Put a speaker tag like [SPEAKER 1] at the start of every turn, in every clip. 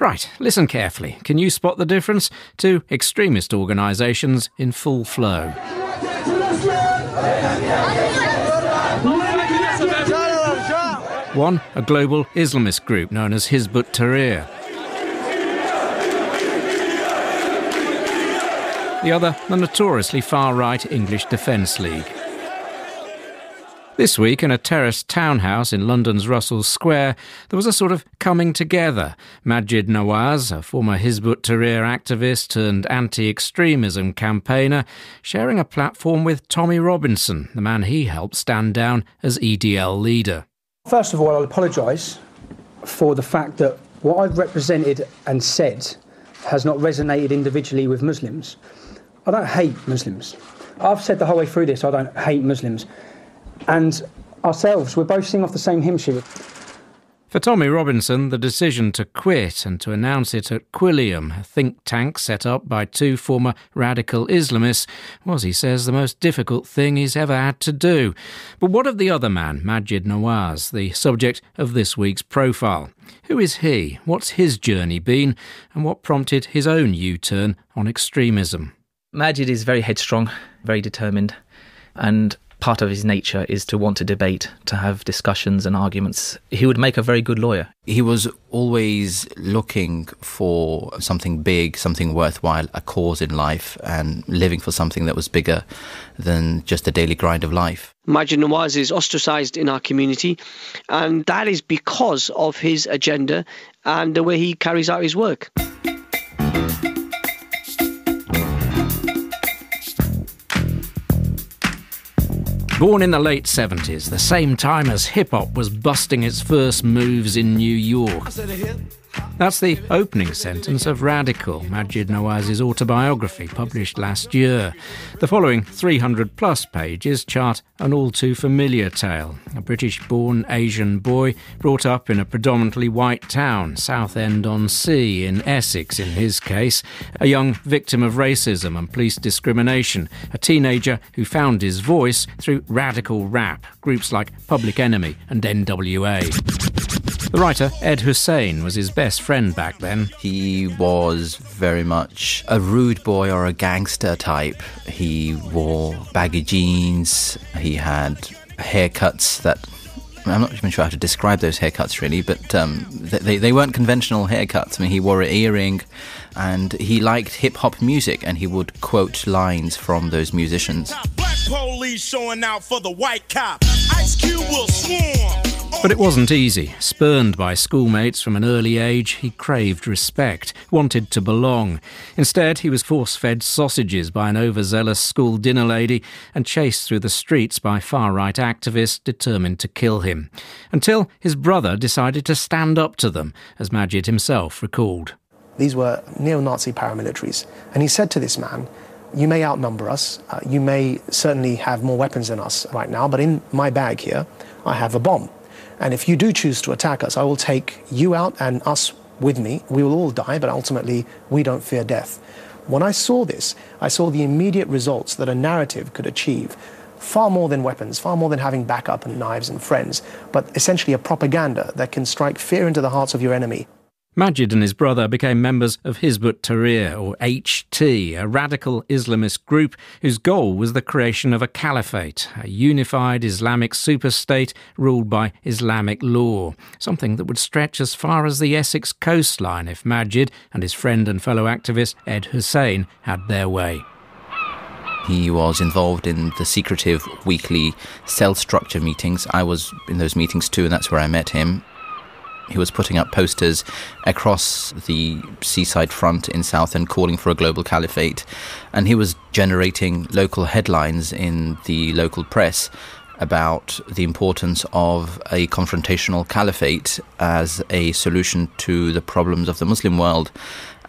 [SPEAKER 1] Right, listen carefully. Can you spot the difference? Two extremist organisations in full flow. One, a global Islamist group known as Hizb ut-Tahrir. The other, the notoriously far-right English Defence League. This week, in a terraced townhouse in London's Russell Square, there was a sort of coming together. Maajid Nawaz, a former Hizb ut-Tahrir activist turned anti-extremism campaigner, sharing a platform with Tommy Robinson, the man he helped stand down as EDL leader.
[SPEAKER 2] First of all, I'll apologise for the fact that what I've represented and said has not resonated individually with Muslims. I don't hate Muslims. I've said the whole way through this, I don't hate Muslims. And ourselves, we're both singing off the same hymn sheet.
[SPEAKER 1] For Tommy Robinson, the decision to quit and to announce it at Quilliam, a think tank set up by two former radical Islamists, was, he says, the most difficult thing he's ever had to do. But what of the other man, Maajid Nawaz, the subject of this week's profile? Who is he? What's his journey been? And what prompted his own U-turn on extremism?
[SPEAKER 3] Maajid is very headstrong, very determined, and part of his nature is to want to debate, to have discussions and arguments. He would make a very good lawyer.
[SPEAKER 4] He was always looking for something big, something worthwhile, a cause in life, and living for something that was bigger than just the daily grind of life.
[SPEAKER 5] Maajid Nawaz is ostracised in our community, and that is because of his agenda and the way he carries out his work.
[SPEAKER 1] Born in the late 70s, the same time as hip-hop was busting its first moves in New York. That's the opening sentence of Radical, Maajid Nawaz's autobiography, published last year. The following 300-plus pages chart an all-too-familiar tale. A British-born Asian boy brought up in a predominantly white town, Southend-on-Sea, in Essex in his case, a young victim of racism and police discrimination, a teenager who found his voice through radical rap, groups like Public Enemy and NWA. The writer, Ed Hussein, was his best friend back then.
[SPEAKER 4] He was very much a rude boy or a gangster type. He wore baggy jeans. He had haircuts that... I'm not even sure how to describe those haircuts really, but they weren't conventional haircuts. I mean, he wore an earring and he liked hip-hop music, and he would quote lines from those musicians.
[SPEAKER 6] Black police showing out for the white cop. Ice Cube will swarm.
[SPEAKER 1] But it wasn't easy. Spurned by schoolmates from an early age, he craved respect, wanted to belong. Instead, he was force-fed sausages by an overzealous school dinner lady and chased through the streets by far-right activists determined to kill him. Until his brother decided to stand up to them, as Maajid himself recalled.
[SPEAKER 7] These were neo-Nazi paramilitaries. And he said to this man, "You may outnumber us, you may certainly have more weapons than us right now, but in my bag here, I have a bomb. And if you do choose to attack us, I will take you out and us with me. We will all die, but ultimately we don't fear death." When I saw this, I saw the immediate results that a narrative could achieve. Far more than weapons, far more than having backup and knives and friends, but essentially a propaganda that can strike fear into the hearts of your enemy.
[SPEAKER 1] Maajid and his brother became members of Hizb ut-Tahrir, or HT, a radical Islamist group whose goal was the creation of a caliphate, a unified Islamic superstate ruled by Islamic law, something that would stretch as far as the Essex coastline if Maajid and his friend and fellow activist Ed Hussein had their way.
[SPEAKER 4] He was involved in the secretive weekly cell structure meetings. I was in those meetings too, and that's where I met him. He was putting up posters across the seaside front in Southend calling for a global caliphate, and he was generating local headlines in the local press about the importance of a confrontational caliphate as a solution to the problems of the Muslim world.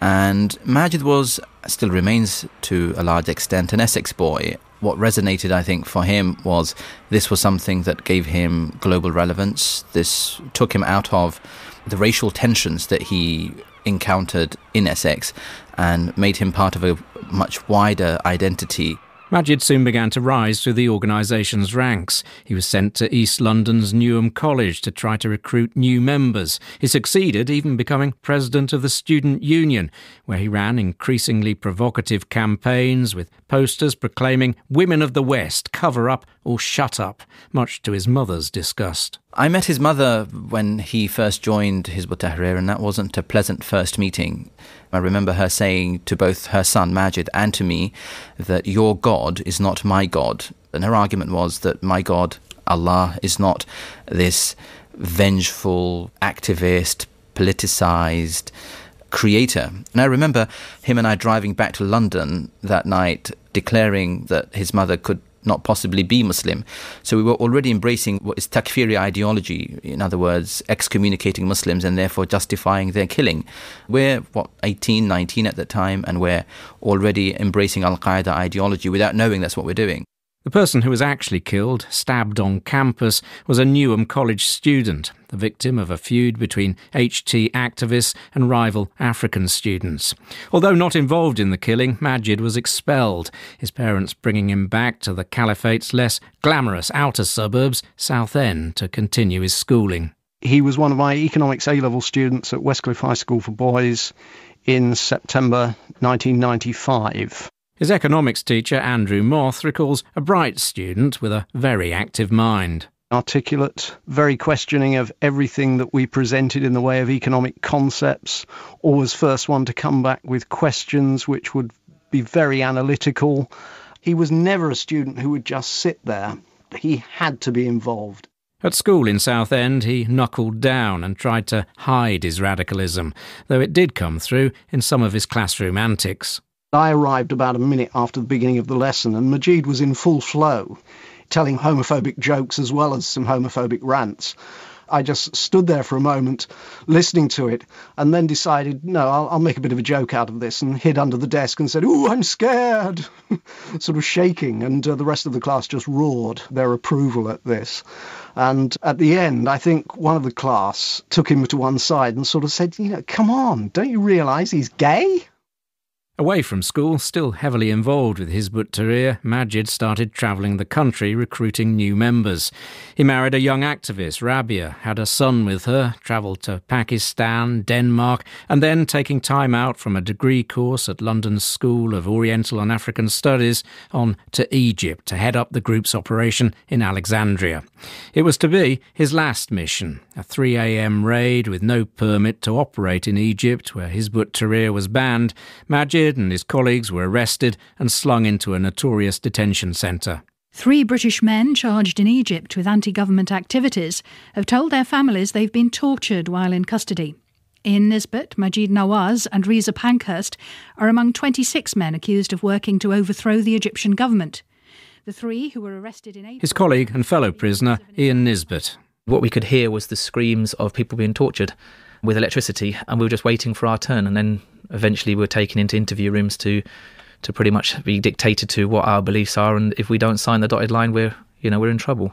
[SPEAKER 4] And Maajid still remains to a large extent an Essex boy. What resonated, I think, for him was this was something that gave him global relevance. This took him out of the racial tensions that he encountered in Essex and made him part of a much wider identity.
[SPEAKER 1] Maajid soon began to rise through the organisation's ranks. He was sent to East London's Newham College to try to recruit new members. He succeeded, even becoming president of the Student Union, where he ran increasingly provocative campaigns with posters proclaiming "Women of the West, cover up or shut up," much to his mother's disgust.
[SPEAKER 4] I met his mother when he first joined Hizb ut-Tahrir, and that wasn't a pleasant first meeting. I remember her saying to both her son, Maajid, and to me that your God is not my God. And her argument was that my God, Allah, is not this vengeful, activist, politicised creator. And I remember him and I driving back to London that night, declaring that his mother could not possibly be Muslim. So we were already embracing what is takfiri ideology, in other words, excommunicating Muslims and therefore justifying their killing. We're, 18, 19 at the time, and we're already embracing Al-Qaeda ideology without knowing that's what we're doing.
[SPEAKER 1] The person who was actually killed, stabbed on campus, was a Newham College student, the victim of a feud between HT activists and rival African students. Although not involved in the killing, Maajid was expelled, his parents bringing him back to the Caliphate's less glamorous outer suburbs, Southend, to continue his schooling.
[SPEAKER 8] He was one of my economics A-level students at Westcliff High School for Boys in September 1995.
[SPEAKER 1] His economics teacher, Andrew Moth, recalls a bright student with a very active mind.
[SPEAKER 8] Articulate, very questioning of everything that we presented in the way of economic concepts, always first one to come back with questions which would be very analytical. He was never a student who would just sit there. He had to be involved.
[SPEAKER 1] At school in Southend, he knuckled down and tried to hide his radicalism, though it did come through in some of his classroom antics.
[SPEAKER 8] I arrived about a minute after the beginning of the lesson, and Maajid was in full flow, telling homophobic jokes as well as some homophobic rants. I just stood there for a moment, listening to it, and then decided, no, I'll make a bit of a joke out of this, and hid under the desk and said, "Ooh, I'm scared," sort of shaking, and the rest of the class just roared their approval at this. And at the end, I think one of the class took him to one side and sort of said, come on, don't you realise he's gay?
[SPEAKER 1] Away from school, still heavily involved with Hizb ut-Tahrir, Maajid started travelling the country recruiting new members. He married a young activist, Rabia, had a son with her, travelled to Pakistan, Denmark, and then, taking time out from a degree course at London's School of Oriental and African Studies, on to Egypt to head up the group's operation in Alexandria. It was to be his last mission, a 3 a.m. raid with no permit to operate in Egypt, where Hizb ut-Tahrir was banned. Maajid and his colleagues were arrested and slung into a notorious detention centre.
[SPEAKER 9] 3 British men charged in Egypt with anti-government activities have told their families they've been tortured while in custody. Ian Nisbet, Maajid Nawaz and Reza Pankhurst are among 26 men accused of working to overthrow the Egyptian government. The 3 who were arrested in April...
[SPEAKER 1] His colleague and fellow prisoner, Ian Nisbet.
[SPEAKER 3] What we could hear was the screams of people being tortured with electricity, and we were just waiting for our turn, and then eventually we were taken into interview rooms to pretty much be dictated to what our beliefs are, and if we don't sign the dotted line, we're in trouble.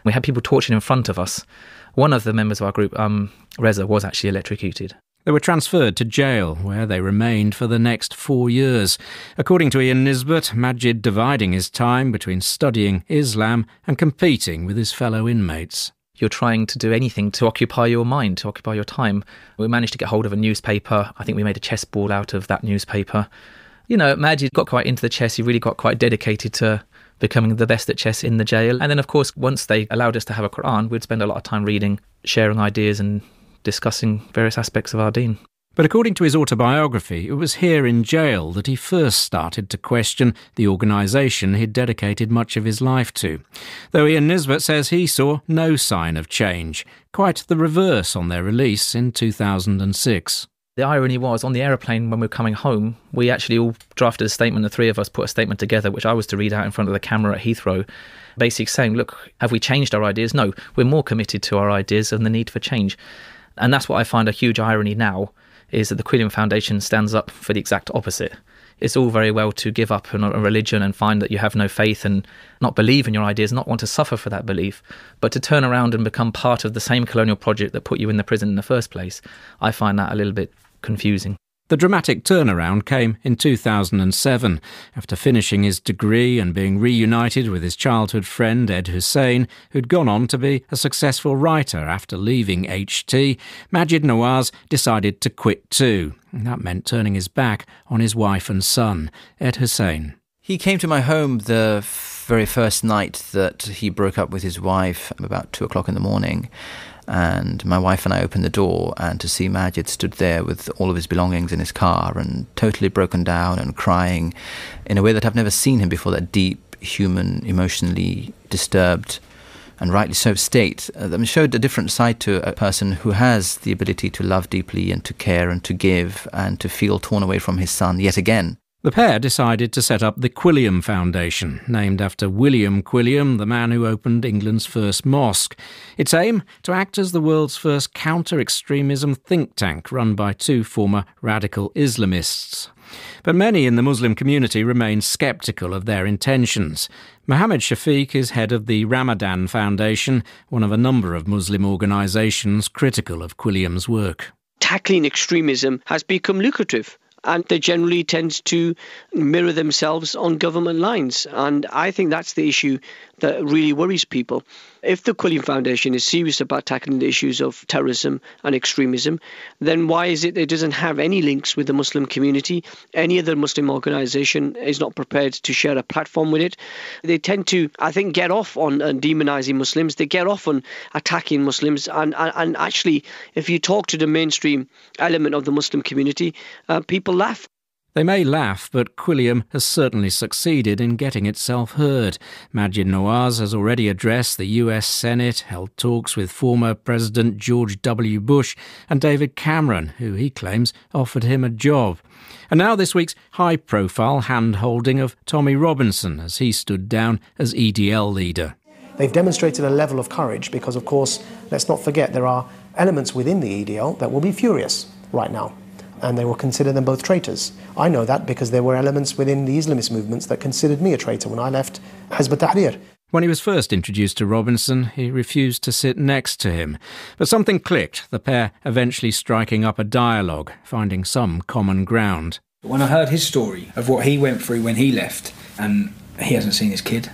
[SPEAKER 3] We had people tortured in front of us. One of the members of our group, Reza, was actually electrocuted.
[SPEAKER 1] They were transferred to jail, where they remained for the next 4 years. According to Ian Nisbet, Maajid dividing his time between studying Islam and competing with his fellow inmates.
[SPEAKER 3] You're trying to do anything to occupy your mind, to occupy your time. We managed to get hold of a newspaper. I think we made a chess ball out of that newspaper. Maajid got quite into the chess. He really got quite dedicated to becoming the best at chess in the jail. And then, of course, once they allowed us to have a Quran, we'd spend a lot of time reading, sharing ideas and discussing various aspects of our deen.
[SPEAKER 1] But according to his autobiography, it was here in jail that he first started to question the organisation he'd dedicated much of his life to. Though Ian Nisbet says he saw no sign of change, quite the reverse on their release in 2006.
[SPEAKER 3] The irony was, on the aeroplane when we were coming home, we actually all drafted a statement, the 3 of us put a statement together, which I was to read out in front of the camera at Heathrow, basically saying, look, have we changed our ideas? No, we're more committed to our ideas and the need for change. And that's what I find a huge irony now, is that the Quilliam Foundation stands up for the exact opposite. It's all very well to give up on a religion and find that you have no faith and not believe in your ideas, not want to suffer for that belief, but to turn around and become part of the same colonial project that put you in the prison in the first place, I find that a little bit confusing.
[SPEAKER 1] The dramatic turnaround came in 2007, after finishing his degree and being reunited with his childhood friend Ed Hussein, who'd gone on to be a successful writer after leaving HT. Maajid Nawaz decided to quit too. And that meant turning his back on his wife and son. Ed Hussein.
[SPEAKER 4] He came to my home the very first night that he broke up with his wife, about 2 o'clock in the morning. And my wife and I opened the door, and to see Maajid stood there with all of his belongings in his car and totally broken down and crying in a way that I've never seen him before, that deep, human, emotionally disturbed and rightly so state, showed a different side to a person who has the ability to love deeply and to care and to give and to feel torn away from his son yet again.
[SPEAKER 1] The pair decided to set up the Quilliam Foundation, named after William Quilliam, the man who opened England's first mosque. Its aim? To act as the world's first counter-extremism think tank run by 2 former radical Islamists. But many in the Muslim community remain sceptical of their intentions. Mohammed Shafiq is head of the Ramadan Foundation, one of a number of Muslim organisations critical of Quilliam's work.
[SPEAKER 5] Tackling extremism has become lucrative, and they generally tend to mirror themselves on government lines. And I think that's the issue that really worries people. If the Quilliam Foundation is serious about tackling the issues of terrorism and extremism, then why is it doesn't have any links with the Muslim community? Any other Muslim organisation is not prepared to share a platform with it. They tend to, I think, get off on demonising Muslims. They get off on attacking Muslims. And actually, if you talk to the mainstream element of the Muslim community, people laugh.
[SPEAKER 1] They may laugh, but Quilliam has certainly succeeded in getting itself heard. Maajid Nawaz has already addressed the US Senate, held talks with former President George W. Bush and David Cameron, who he claims offered him a job. And now this week's high-profile hand-holding of Tommy Robinson as he stood down as EDL leader.
[SPEAKER 7] They've demonstrated a level of courage because, of course, let's not forget there are elements within the EDL that will be furious right now, and they will consider them both traitors. I know that because there were elements within the Islamist movements that considered me a traitor when I left Hizb ut-Tahrir.
[SPEAKER 1] When he was first introduced to Robinson, he refused to sit next to him. But something clicked, the pair eventually striking up a dialogue, finding some common ground.
[SPEAKER 10] When I heard his story of what he went through when he left, and he hasn't seen his kid,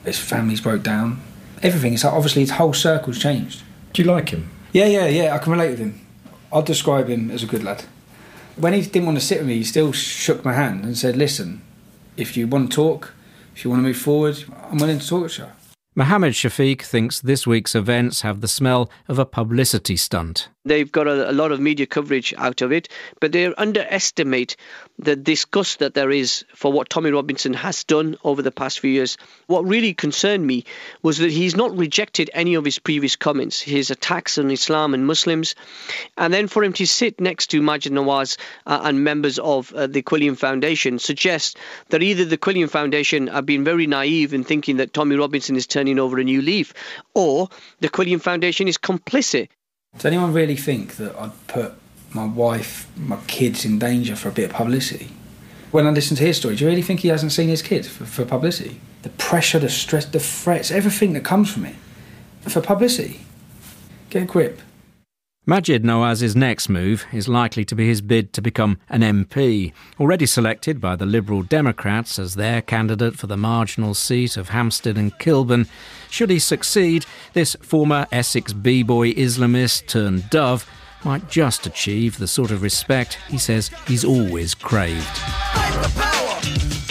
[SPEAKER 10] his family's broke down, everything, it's like obviously his whole circle's changed.
[SPEAKER 11] Do you like him?
[SPEAKER 10] Yeah, I can relate with him. I'd describe him as a good lad. When he didn't want to sit with me, he still shook my hand and said, listen, if you want to talk, if you want to move forward, I'm willing to talk to you.
[SPEAKER 1] Mohammed Shafiq thinks this week's events have the smell of a publicity stunt.
[SPEAKER 5] They've got a lot of media coverage out of it, but they underestimate the disgust that there is for what Tommy Robinson has done over the past few years. What really concerned me was that he's not rejected any of his previous comments, his attacks on Islam and Muslims, and then for him to sit next to Maajid Nawaz and members of the Quilliam Foundation suggests that either the Quilliam Foundation have been very naive in thinking that Tommy Robinson is turning over a new leaf, or the Quilliam Foundation is complicit.
[SPEAKER 10] Does anyone really think that I'd put my wife, my kids in danger for a bit of publicity? When I listen to his story, do you really think he hasn't seen his kids for publicity? The pressure, the stress, the threats, everything that comes from it, for publicity. Get a grip.
[SPEAKER 1] Maajid Nawaz's next move is likely to be his bid to become an MP, already selected by the Liberal Democrats as their candidate for the marginal seat of Hampstead and Kilburn. Should he succeed, this former Essex b-boy Islamist turned dove might just achieve the sort of respect he says he's always craved.
[SPEAKER 6] Fight for power.